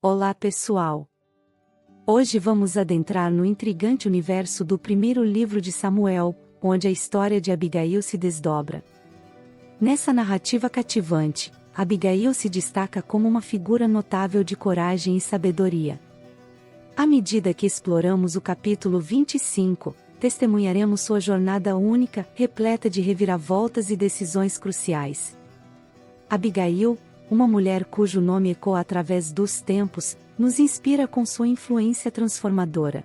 Olá pessoal! Hoje vamos adentrar no intrigante universo do primeiro livro de Samuel, onde a história de Abigail se desdobra. Nessa narrativa cativante, Abigail se destaca como uma figura notável de coragem e sabedoria. À medida que exploramos o capítulo 25, testemunharemos sua jornada única, repleta de reviravoltas e decisões cruciais. Abigail, uma mulher cujo nome ecoa através dos tempos, nos inspira com sua influência transformadora.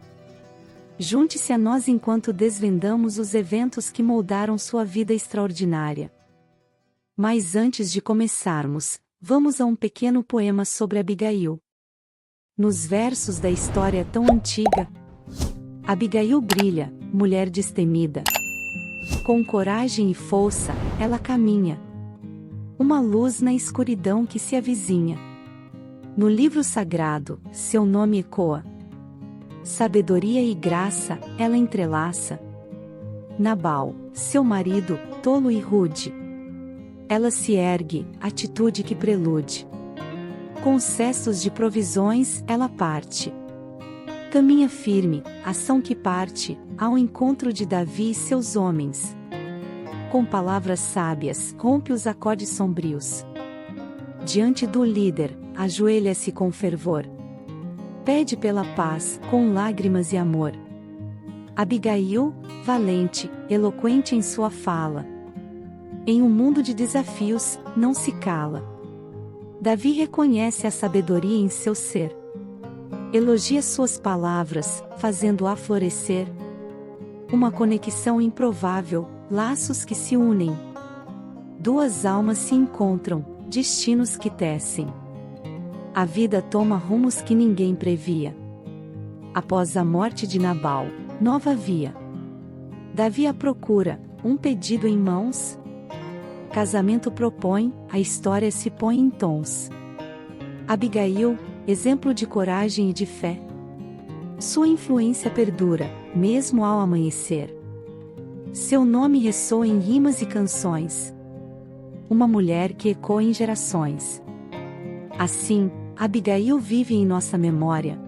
Junte-se a nós enquanto desvendamos os eventos que moldaram sua vida extraordinária. Mas antes de começarmos, vamos a um pequeno poema sobre Abigail. Nos versos da história tão antiga, Abigail brilha, mulher destemida. Com coragem e força, ela caminha. Uma luz na escuridão que se avizinha. No livro sagrado, seu nome ecoa. Sabedoria e graça, ela entrelaça. Nabal, seu marido, tolo e rude. Ela se ergue, atitude que prelude. Com cestos de provisões, ela parte. Caminha firme, ação que parte, ao encontro de Davi e seus homens. Com palavras sábias, rompe os acordes sombrios. Diante do líder, ajoelha-se com fervor. Pede pela paz, com lágrimas e amor. Abigail, valente, eloquente em sua fala. Em um mundo de desafios, não se cala. Davi reconhece a sabedoria em seu ser. Elogia suas palavras, fazendo-a florescer. Uma conexão improvável, laços que se unem. Duas almas se encontram, destinos que tecem. A vida toma rumos que ninguém previa. Após a morte de Nabal, nova via. Davi a procura, um pedido em mãos. Casamento propõe, a história se põe em tons. Abigail, exemplo de coragem e de fé. Sua influência perdura, mesmo ao amanhecer. Seu nome ressoa em rimas e canções. Uma mulher que ecoa em gerações. Assim, Abigail vive em nossa memória.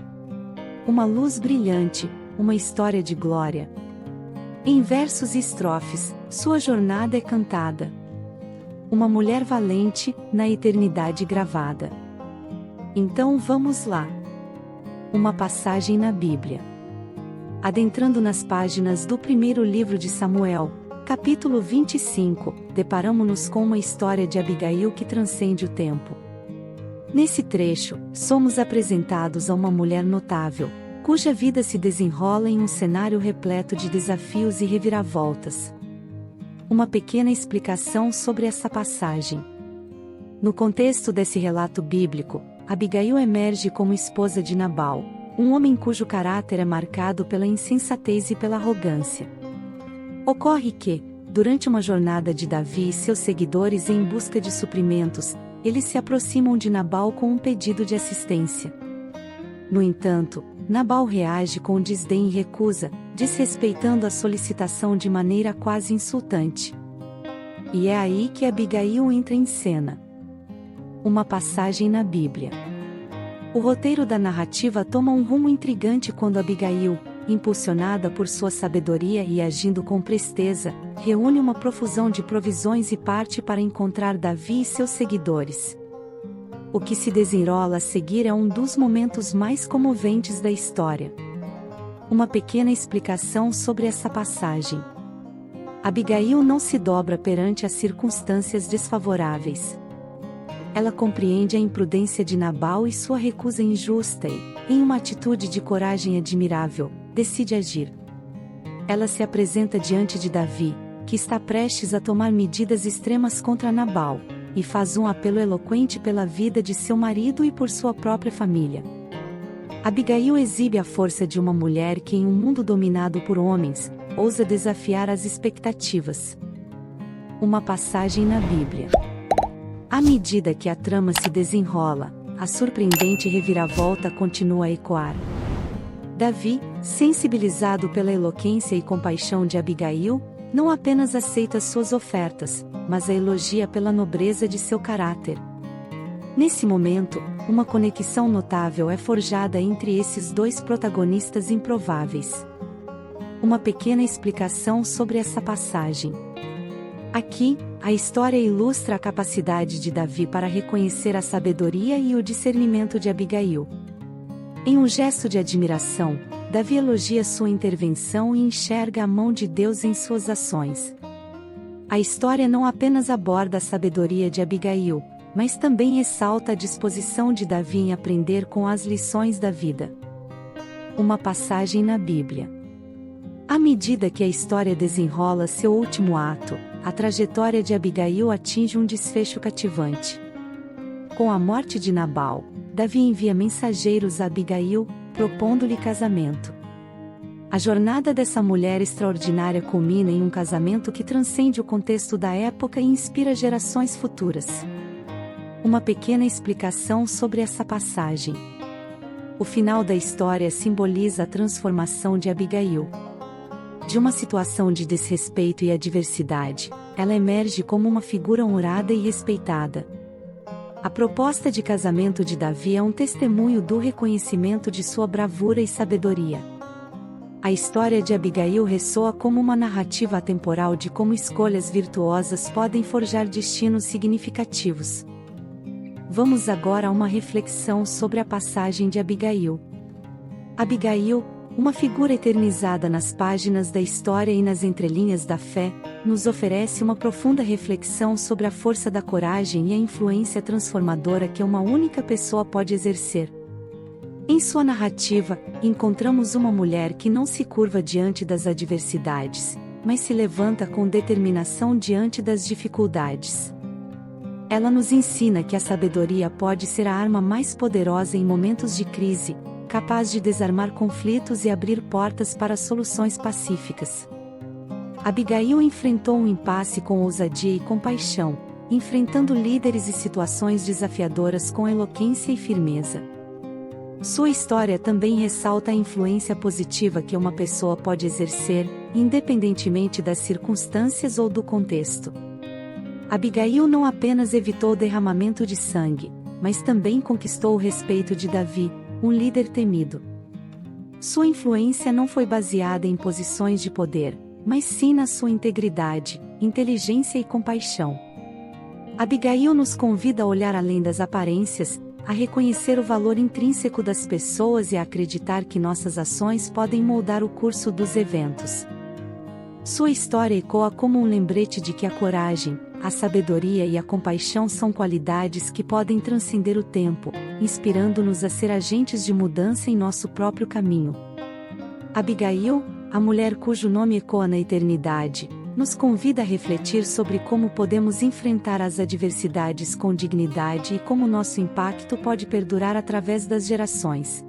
Uma luz brilhante, uma história de glória. Em versos e estrofes, sua jornada é cantada. Uma mulher valente, na eternidade gravada. Então vamos lá. Uma passagem na Bíblia. Adentrando nas páginas do primeiro livro de Samuel, capítulo 25, deparamo-nos com uma história de Abigail que transcende o tempo. Nesse trecho, somos apresentados a uma mulher notável, cuja vida se desenrola em um cenário repleto de desafios e reviravoltas. Uma pequena explicação sobre essa passagem. No contexto desse relato bíblico, Abigail emerge como esposa de Nabal, um homem cujo caráter é marcado pela insensatez e pela arrogância. Ocorre que, durante uma jornada de Davi e seus seguidores em busca de suprimentos, eles se aproximam de Nabal com um pedido de assistência. No entanto, Nabal reage com desdém e recusa, desrespeitando a solicitação de maneira quase insultante. E é aí que Abigail entra em cena. Uma passagem na Bíblia. O roteiro da narrativa toma um rumo intrigante quando Abigail, impulsionada por sua sabedoria e agindo com presteza, reúne uma profusão de provisões e parte para encontrar Davi e seus seguidores. O que se desenrola a seguir é um dos momentos mais comoventes da história. Uma pequena explicação sobre essa passagem. Abigail não se dobra perante as circunstâncias desfavoráveis. Ela compreende a imprudência de Nabal e sua recusa injusta e, em uma atitude de coragem admirável, decide agir. Ela se apresenta diante de Davi, que está prestes a tomar medidas extremas contra Nabal, e faz um apelo eloquente pela vida de seu marido e por sua própria família. Abigail exibe a força de uma mulher que, em um mundo dominado por homens, ousa desafiar as expectativas. Uma passagem na Bíblia. À medida que a trama se desenrola, a surpreendente reviravolta continua a ecoar. Davi, sensibilizado pela eloquência e compaixão de Abigail, não apenas aceita suas ofertas, mas a elogia pela nobreza de seu caráter. Nesse momento, uma conexão notável é forjada entre esses dois protagonistas improváveis. Uma pequena explicação sobre essa passagem. Aqui, a história ilustra a capacidade de Davi para reconhecer a sabedoria e o discernimento de Abigail. Em um gesto de admiração, Davi elogia sua intervenção e enxerga a mão de Deus em suas ações. A história não apenas aborda a sabedoria de Abigail, mas também ressalta a disposição de Davi em aprender com as lições da vida. Uma passagem na Bíblia. À medida que a história desenrola seu último ato, a trajetória de Abigail atinge um desfecho cativante. Com a morte de Nabal, Davi envia mensageiros a Abigail, propondo-lhe casamento. A jornada dessa mulher extraordinária culmina em um casamento que transcende o contexto da época e inspira gerações futuras. Uma pequena explicação sobre essa passagem. O final da história simboliza a transformação de Abigail. De uma situação de desrespeito e adversidade, ela emerge como uma figura honrada e respeitada. A proposta de casamento de Davi é um testemunho do reconhecimento de sua bravura e sabedoria. A história de Abigail ressoa como uma narrativa atemporal de como escolhas virtuosas podem forjar destinos significativos. Vamos agora a uma reflexão sobre a passagem de Abigail. Abigail, uma figura eternizada nas páginas da história e nas entrelinhas da fé, nos oferece uma profunda reflexão sobre a força da coragem e a influência transformadora que uma única pessoa pode exercer. Em sua narrativa, encontramos uma mulher que não se curva diante das adversidades, mas se levanta com determinação diante das dificuldades. Ela nos ensina que a sabedoria pode ser a arma mais poderosa em momentos de crise, capaz de desarmar conflitos e abrir portas para soluções pacíficas. Abigail enfrentou um impasse com ousadia e compaixão, enfrentando líderes e situações desafiadoras com eloquência e firmeza. Sua história também ressalta a influência positiva que uma pessoa pode exercer, independentemente das circunstâncias ou do contexto. Abigail não apenas evitou o derramamento de sangue, mas também conquistou o respeito de Davi, um líder temido. Sua influência não foi baseada em posições de poder, mas sim na sua integridade, inteligência e compaixão. Abigail nos convida a olhar além das aparências, a reconhecer o valor intrínseco das pessoas e a acreditar que nossas ações podem moldar o curso dos eventos. Sua história ecoa como um lembrete de que a coragem, a sabedoria e a compaixão são qualidades que podem transcender o tempo, inspirando-nos a ser agentes de mudança em nosso próprio caminho. Abigail, a mulher cujo nome ecoa na eternidade, nos convida a refletir sobre como podemos enfrentar as adversidades com dignidade e como nosso impacto pode perdurar através das gerações.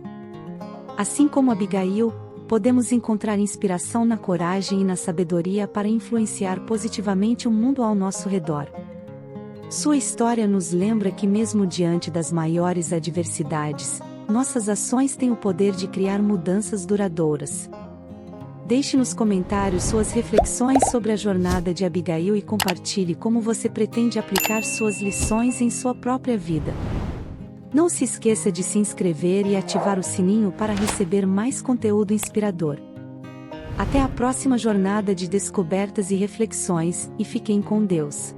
Assim como Abigail, podemos encontrar inspiração na coragem e na sabedoria para influenciar positivamente o mundo ao nosso redor. Sua história nos lembra que mesmo diante das maiores adversidades, nossas ações têm o poder de criar mudanças duradouras. Deixe nos comentários suas reflexões sobre a jornada de Abigail e compartilhe como você pretende aplicar suas lições em sua própria vida. Não se esqueça de se inscrever e ativar o sininho para receber mais conteúdo inspirador. Até a próxima jornada de descobertas e reflexões, e fiquem com Deus.